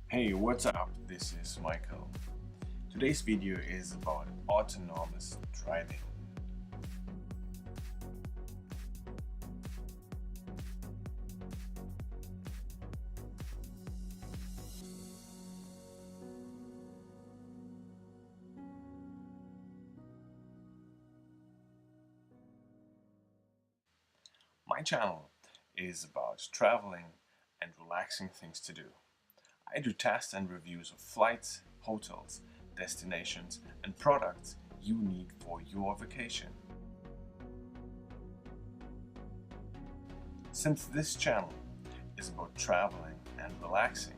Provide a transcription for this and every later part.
Hey, what's up? This is Michael. Today's video is about autonomous driving. My channel is about traveling and relaxing things to do. I do tests and reviews of flights, hotels, destinations, and products you need for your vacation. Since this channel is about traveling and relaxing,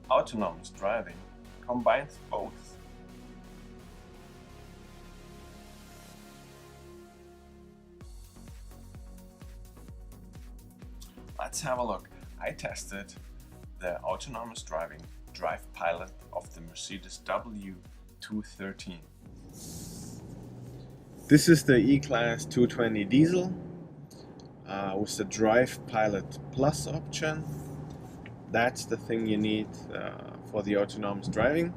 autonomous driving combines both. Let's have a look. I tested the autonomous driving drive pilot of the Mercedes W213. This is the E Class 220 diesel with the Drive Pilot Plus option. That's the thing you need for the autonomous driving.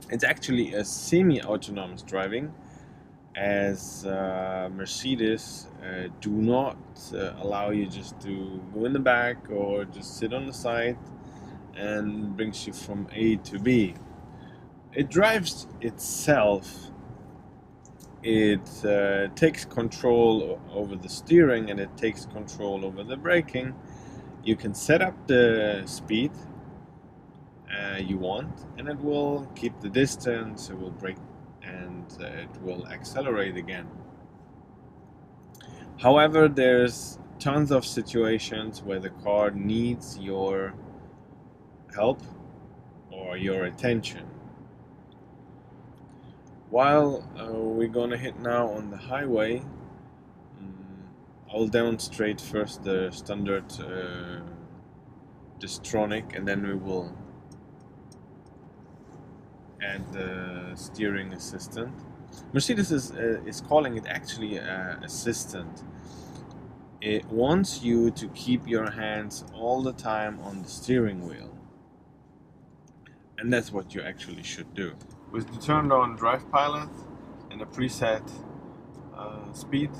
It's actually a semi-autonomous driving, as Mercedes do not allow you just to go in the back or just sit on the side and brings you from A to B. It drives itself. It takes control over the steering and it takes control over the braking. You can set up the speed you want and it will keep the distance, it will brake, and it will accelerate again. However, there's tons of situations where the car needs your help or your attention. While we're gonna hit now on the highway, I'll demonstrate first the standard Distronic, and then we will add the steering assistant. Mercedes is calling it actually assistant. It wants you to keep your hands all the time on the steering wheel, and that's what you actually should do. With the turned on drive pilot and a preset speed,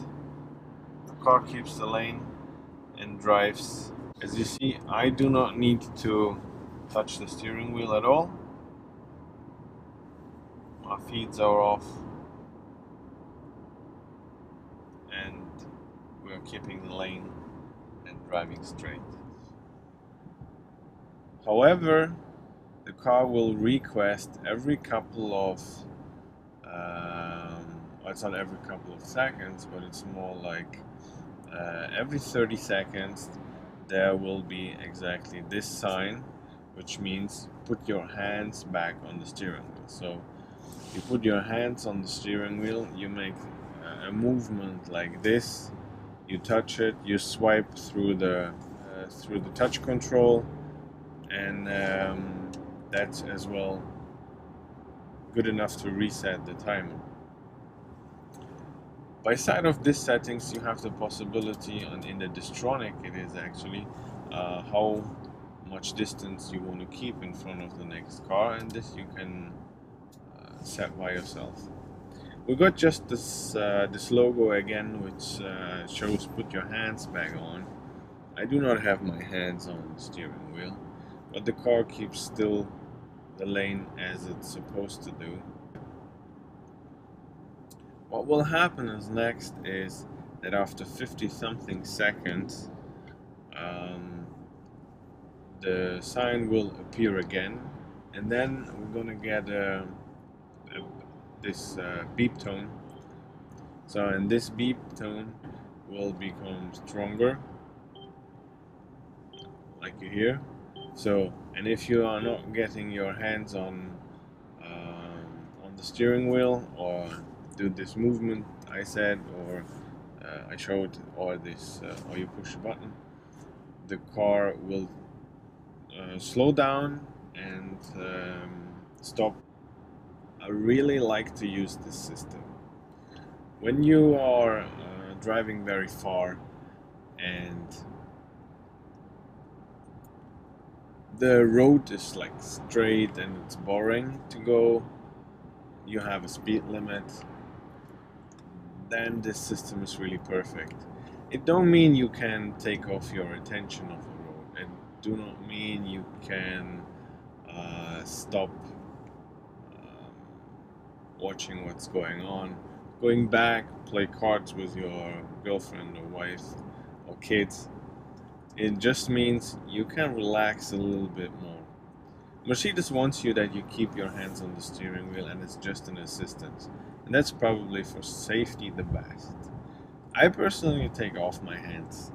the car keeps the lane and drives. As you see, I do not need to touch the steering wheel at all. My feet are off and we're keeping the lane and driving straight. However, the car will request every couple of well, it's not every couple of seconds, but it's more like every 30 seconds there will be exactly this sign, which means put your hands back on the steering wheel. So you put your hands on the steering wheel, you make a movement like this, you touch it, you swipe through the touch control, and that's as well good enough to reset the timer. By side of this settings, you have the possibility, and in the Distronic it is actually how much distance you want to keep in front of the next car, and this you can set by yourself. We got just this logo again, which shows put your hands back on. I do not have my hands on the steering wheel, but the car keeps still the lane as it's supposed to do. What will happen is next is that after 50 something seconds the sign will appear again, and then we're gonna get this beep tone. So, and this beep tone will become stronger, like you hear. So, and if you are not getting your hands on the steering wheel, or do this movement I said, or I showed, or this, or you push a button, the car will slow down and stop. I really like to use this system. When you are driving very far and the road is like straight and it's boring to go, you have a speed limit, then this system is really perfect. It don't mean you can take off your attention off the road, and do not mean you can stop watching what's going on, going back, play cards with your girlfriend or wife or kids. It just means you can relax a little bit more. Mercedes wants you that you keep your hands on the steering wheel, and it's just an assistance. And that's probably for safety the best. I personally take off my hands,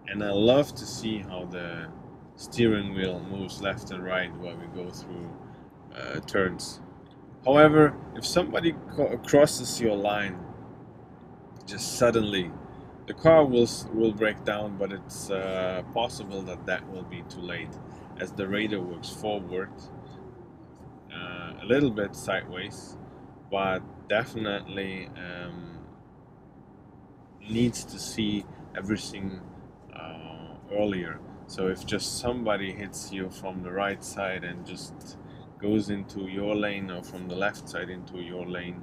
and I love to see how the steering wheel moves left and right while we go through turns. However, if somebody crosses your line just suddenly, the car will break down, but it's possible that that will be too late, as the radar works forward, a little bit sideways, but definitely needs to see everything earlier. So if just somebody hits you from the right side and just goes into your lane, or from the left side into your lane,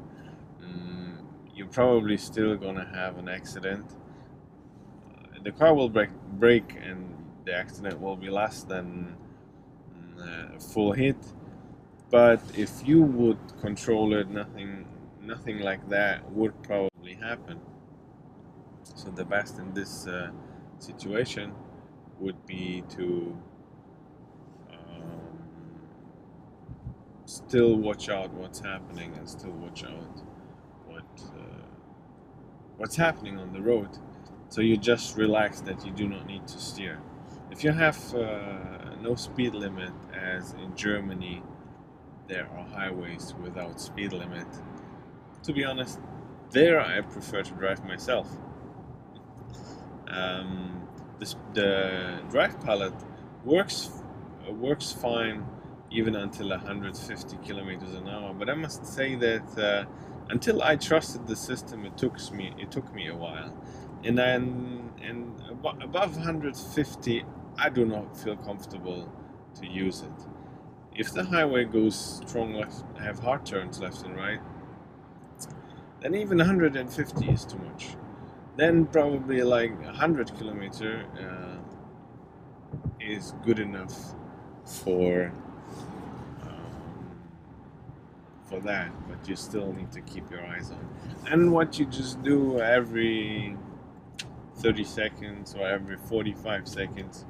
you're probably still gonna have an accident. The car will break and the accident will be less than a full hit. But if you would control it, nothing like that would probably happen. So the best in this situation would be to still watch out what's happening, and still watch out what's happening on the road. So you just relax that you do not need to steer. If you have no speed limit, as in Germany there are highways without speed limit, to be honest, there I prefer to drive myself. The drive pilot works fine even until 150 kilometers an hour, but I must say that until I trusted the system, it took me a while, and above 150 I do not feel comfortable to use it. If the highway goes strong left, have hard turns left and right, then even 150 is too much. Then probably like 100 kilometer is good enough for that, but you still need to keep your eyes on. And what you just do every 30 seconds or every 45 seconds,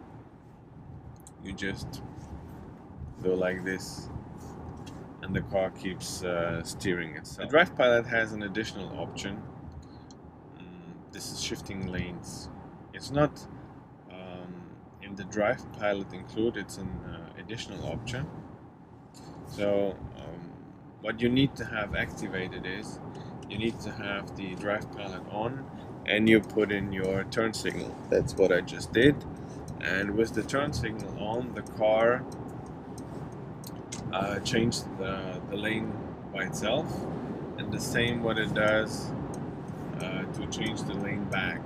you just go like this, and the car keeps steering itself. The Drive Pilot has an additional option. This is shifting lanes. It's not in the Drive Pilot included, it's an additional option. So what you need to have activated is, you need to have the Drive Pilot on, and you put in your turn signal. That's what I just did. And with the turn signal on, the car changed the lane by itself, and the same what it does to change the lane back.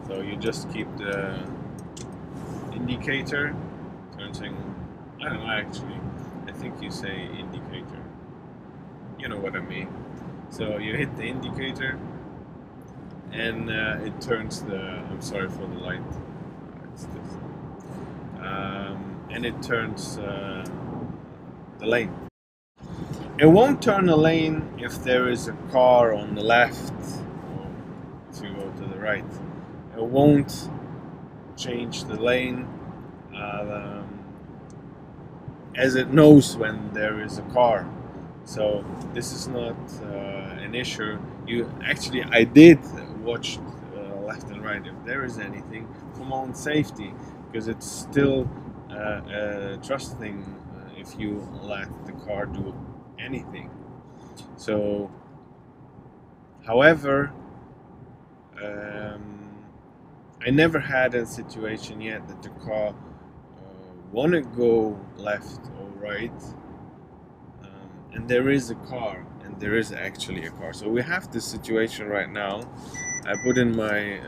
So you just keep the indicator, turn signal, I don't know actually, I think you say indicator, you know what I mean. So you hit the indicator, and it turns the, I'm sorry for the light, it's this. And it turns the lane. It won't turn a lane if there is a car on the left, or if you go to the right. It won't change the lane as it knows when there is a car. So this is not an issue. I did watch left and right if there is anything, for my own safety, because it's still a trust thing if you let the car do anything. So, however, I never had a situation yet that the car want to go left or right, and there is a car, and there is actually a car. So we have this situation right now. I put in my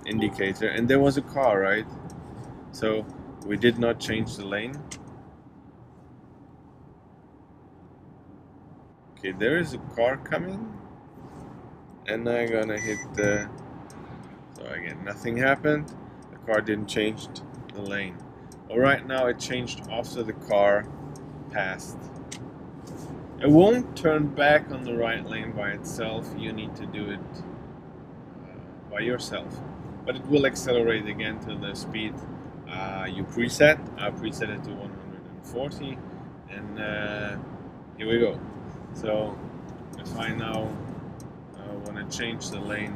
indicator, and there was a car, right? So We did not change the lane. Okay, there is a car coming, and I'm gonna hit the... So again, nothing happened. The car didn't change the lane. Alright, now it changed after the car passed. It won't turn back on the right lane by itself. You need to do it by yourself. But it will accelerate again to the speed you preset. I preset it to 140, and here we go. So if I now want to change the lane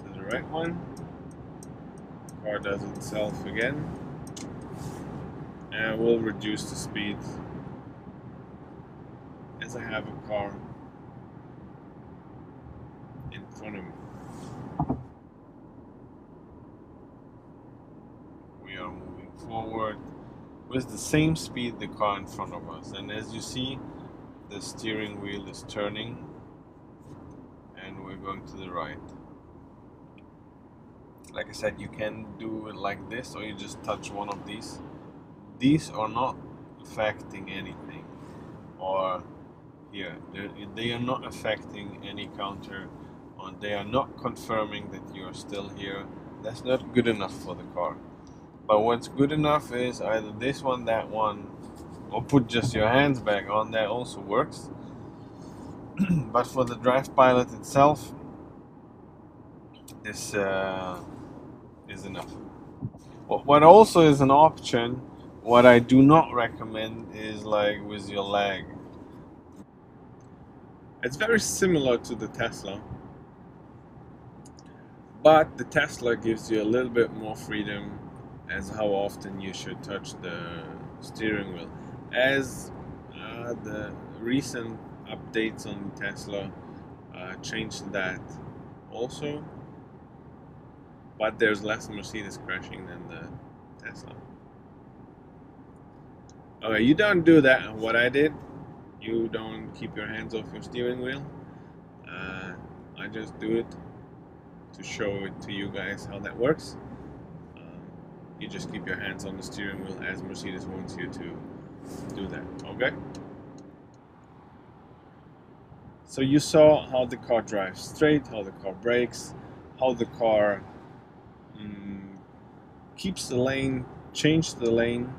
to the right one, the car does itself again, and we'll reduce the speed as I have a car in front of me. We are moving forward with the same speed the car in front of us, and as you see, the steering wheel is turning and we're going to the right. Like I said, you can do it like this, or you just touch one of these. These are not affecting anything, or here, they are not affecting any counter, or they are not confirming that you are still here. That's not good enough for the car. But what's good enough is either this one, that one, or put just your hands back on. That also works. But for the Drive Pilot itself, this is enough. What also is an option, what I do not recommend, is like with your leg. It's very similar to the Tesla, but the Tesla gives you a little bit more freedom as how often you should touch the steering wheel. As the recent updates on Tesla changed that also, but there's less Mercedes crashing than the Tesla. Okay, you don't do that. What I did, you don't keep your hands off your steering wheel. I just do it to show it to you guys how that works. You just keep your hands on the steering wheel as Mercedes wants you to do that, okay? So you saw how the car drives straight, how the car brakes, how the car keeps the lane, changes the lane.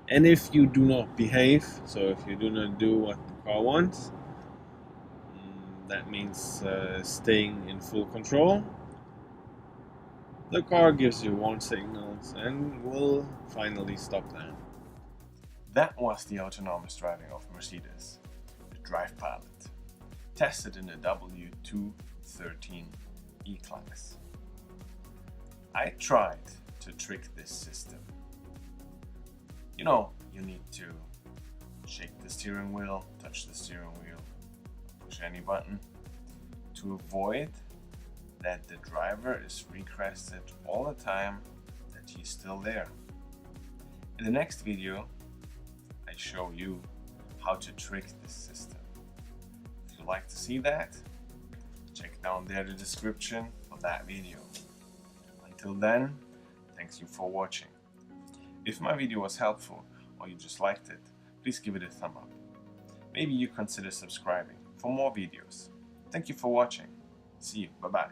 And if you do not behave, so if you do not do what the car wants, that means staying in full control, the car gives you warn signals and will finally stop that. That was the autonomous driving of Mercedes, the Drive Pilot, tested in the W213 E Class. I tried to trick this system. You know, you need to shake the steering wheel, touch the steering wheel, push any button to avoid that the driver is requested all the time that he's still there. In the next video, I show you how to trick this system. If you'd like to see that, check down there the description of that video. Until then, thanks you for watching. If my video was helpful or you just liked it, please give it a thumb up. Maybe you consider subscribing for more videos. Thank you for watching. See you. Bye-bye.